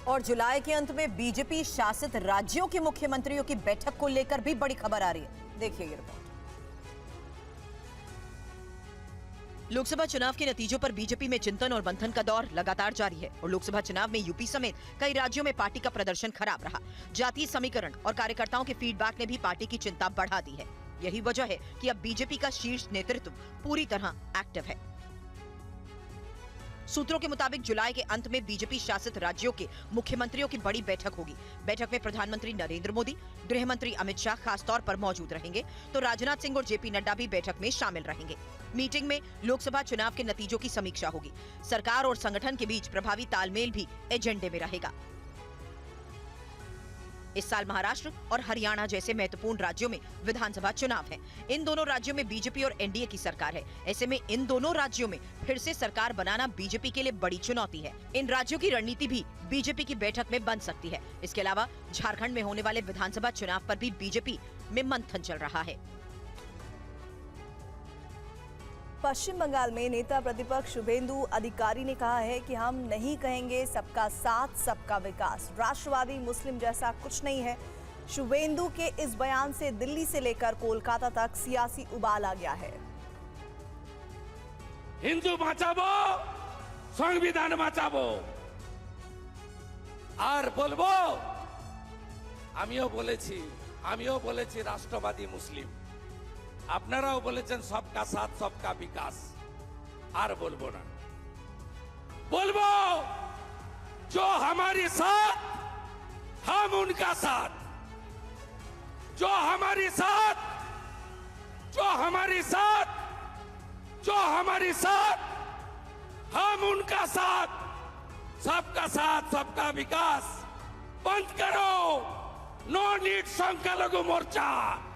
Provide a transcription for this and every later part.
और जुलाई के अंत में बीजेपी शासित राज्यों के मुख्यमंत्रियों की बैठक को लेकर भी बड़ी खबर आ रही है। देखिए ये रिपोर्ट। लोकसभा चुनाव के नतीजों पर बीजेपी में चिंतन और मंथन का दौर लगातार जारी है और लोकसभा चुनाव में यूपी समेत कई राज्यों में पार्टी का प्रदर्शन खराब रहा। जातीय समीकरण और कार्यकर्ताओं के फीडबैक ने भी पार्टी की चिंता बढ़ा दी है। यही वजह है कि अब बीजेपी का शीर्ष नेतृत्व पूरी तरह एक्टिव है। सूत्रों के मुताबिक जुलाई के अंत में बीजेपी शासित राज्यों के मुख्यमंत्रियों की बड़ी बैठक होगी। बैठक में प्रधानमंत्री नरेंद्र मोदी, गृह मंत्री अमित शाह खास तौर पर मौजूद रहेंगे, तो राजनाथ सिंह और जेपी नड्डा भी बैठक में शामिल रहेंगे। मीटिंग में लोकसभा चुनाव के नतीजों की समीक्षा होगी। सरकार और संगठन के बीच प्रभावी तालमेल भी एजेंडे में रहेगा। इस साल महाराष्ट्र और हरियाणा जैसे महत्वपूर्ण राज्यों में विधानसभा चुनाव है। इन दोनों राज्यों में बीजेपी और एनडीए की सरकार है। ऐसे में इन दोनों राज्यों में फिर से सरकार बनाना बीजेपी के लिए बड़ी चुनौती है। इन राज्यों की रणनीति भी बीजेपी की बैठक में बन सकती है। इसके अलावा झारखंड में होने वाले विधानसभा चुनाव पर भी बीजेपी में मंथन चल रहा है। पश्चिम बंगाल में नेता प्रतिपक्ष शुभेंदु अधिकारी ने कहा है कि हम नहीं कहेंगे सबका साथ सबका विकास, राष्ट्रवादी मुस्लिम जैसा कुछ नहीं है। शुभेंदु के इस बयान से दिल्ली से लेकर कोलकाता तक सियासी उबाल आ गया है। हिंदू বাঁচাবো, সংবিধান বাঁচাবো আর বলবো আমিও বলেছি রাষ্ট্রবাদী মুসলিম, আপনারাও বলেছেন सबका साथ सबका विकास। আর বলবো না, বলবো जो हमारे साथ हम उनका साथ, जो हमारे साथ हम उनका साथ, सबका साथ सबका विकास। बंद करो नो नीड संख्यालघु मोर्चा।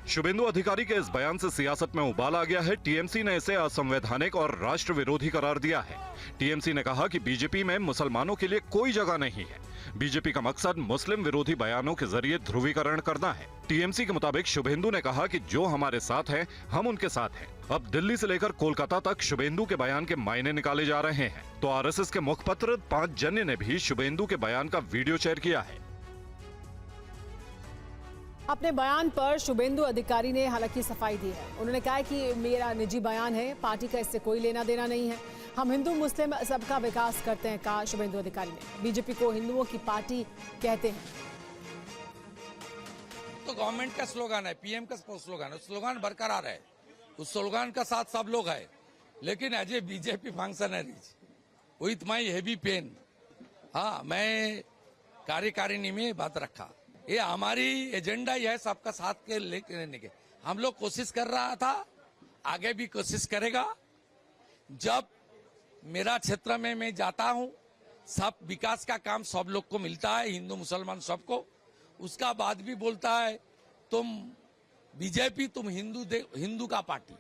शुभेंदु अधिकारी के इस बयान से सियासत में उबाल आ गया है। टीएमसी ने इसे असंवैधानिक और राष्ट्र विरोधी करार दिया है। टीएमसी ने कहा कि बीजेपी में मुसलमानों के लिए कोई जगह नहीं है। बीजेपी का मकसद मुस्लिम विरोधी बयानों के जरिए ध्रुवीकरण करना है। टीएमसी के मुताबिक शुभेंदु ने कहा कि जो हमारे साथ है हम उनके साथ हैं। अब दिल्ली से लेकर कोलकाता तक शुभेंदु के बयान के मायने निकाले जा रहे हैं। तो आरएसएस के मुखपत्र 5 जन्य ने भी शुभेंदु के बयान का वीडियो शेयर किया है। अपने बयान पर शुभेंदु अधिकारी ने हालांकि सफाई दी है। उन्होंने कहा कि मेरा निजी बयान है, पार्टी का इससे कोई लेना देना नहीं है। हम हिंदू मुस्लिम सबका विकास करते हैं, कहा शुभेंदु अधिकारी ने। बीजेपी को हिंदुओं की पार्टी कहते हैं। तो गवर्नमेंट का स्लोगन है, पीएम का स्लोगन है, स्लोगन बरकरार है, उस स्लोगन का साथ सब लोग है। लेकिन as a BJP functionaries with my heavy pen, हाँ मैं कार्यकारिणी में बात रखा। ये हमारी एजेंडा ही है सबका साथ के लेने के। हम लोग कोशिश कर रहा था, आगे भी कोशिश करेगा। जब मेरा क्षेत्र में मैं जाता हूँ, सब विकास का काम सब लोग को मिलता है, हिंदू मुसलमान सबको। उसका बाद भी बोलता है तुम बीजेपी, तुम हिंदू का पार्टी।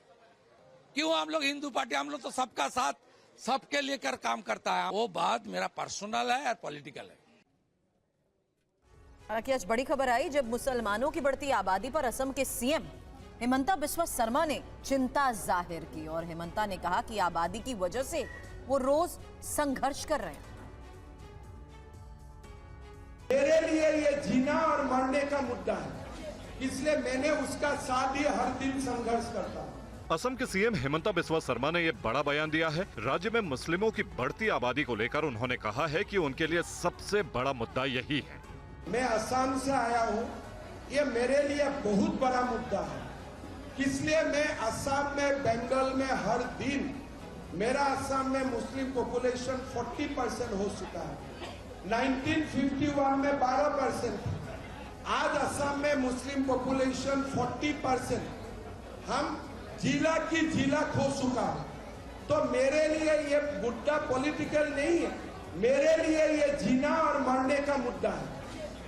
क्यों हम लोग हिंदू पार्टी? हम लोग तो सबका साथ सबके लेकर काम करता है। वो बात मेरा पर्सनल है और पॉलिटिकल है। हालांकि आज बड़ी खबर आई जब मुसलमानों की बढ़ती आबादी पर असम के सीएम हेमंता बिस्वा शर्मा ने चिंता जाहिर की और हेमंता ने कहा कि आबादी की वजह से वो रोज संघर्ष कर रहे हैं। मेरे लिए ये जीना और मरने का मुद्दा है, इसलिए मैंने उसका साथ दिया, हर दिन संघर्ष करता हूं। असम के सीएम हेमंता बिस्वा शर्मा ने यह बड़ा बयान दिया है। राज्य में मुस्लिमों की बढ़ती आबादी को लेकर उन्होंने कहा है कि उनके लिए सबसे बड़ा मुद्दा यही है। मैं असम से आया हूं, ये मेरे लिए बहुत बड़ा मुद्दा है, इसलिए मैं असम में, बंगाल में हर दिन, मेरा असम में मुस्लिम पॉपुलेशन 40% हो चुका है। 1951 में 12% था, आज असम में मुस्लिम पॉपुलेशन 40%। हम जिला की जिला खो चुका है। तो मेरे लिए ये मुद्दा पॉलिटिकल नहीं है, मेरे लिए ये जीना और मरने का मुद्दा है,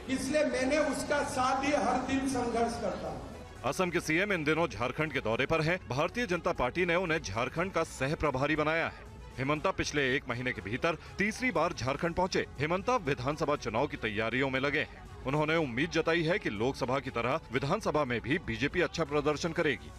इसलिए मैंने उसका साथ ही हर दिन संघर्ष करता हूं। असम के सीएम इन दिनों झारखंड के दौरे पर हैं। भारतीय जनता पार्टी ने उन्हें झारखंड का सह प्रभारी बनाया है। हेमंता पिछले 1 महीने के भीतर तीसरी बार झारखंड पहुंचे। हेमंता विधानसभा चुनाव की तैयारियों में लगे हैं। उन्होंने उम्मीद जताई है कि लोकसभा की तरह विधानसभा में भी बीजेपी अच्छा प्रदर्शन करेगी।